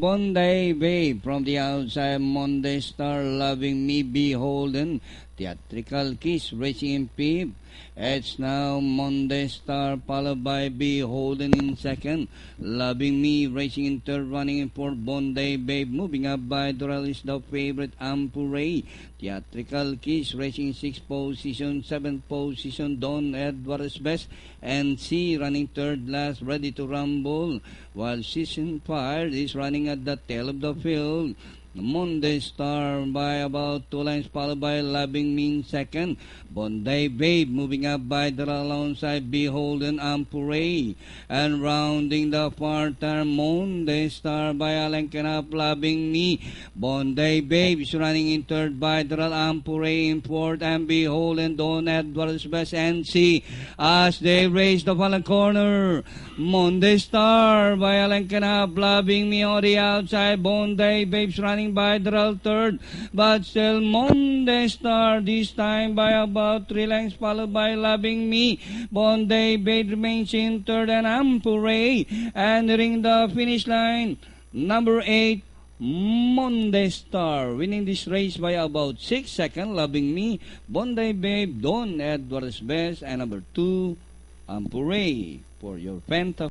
Monday Babe from the outside, Monday Star, Loving Me, Beholden, Theatrical Kiss, Racing in fifth. It's now Monday Star, followed by Beholden in second, Loving Me, Racing in third, running in fourth, Monday Babe, moving up by Doral is the favorite, Ampure, Theatrical Kiss, Racing in sixth position, seventh position, Don Edwards Best, and C running third last, Ready to Rumble, while Season Fire is running at the tail of the field. Monday Star by about 2 lines, followed by Loving Me in second. Monday Babe moving up by the alongside Beholden, Ampure. And rounding the far turn, Monday Star by Alenken up, Loving Me. Monday Babe is running in third by Daral, Ampure in fourth, and Beholden, Don Edwards Best and C as they race the final corner. Monday Star by Alenken up, Loving Me on the outside. Monday Babe's running by Daral third, but still Monday Star this time by about 3 lengths, followed by Loving Me. Monday Babe remains in third, and Ampure entering the finish line. Number 8, Monday Star winning this race by about 6 seconds. Loving Me, Monday Babe, Don Edwards Best, and number 2, Ampure for your Penta.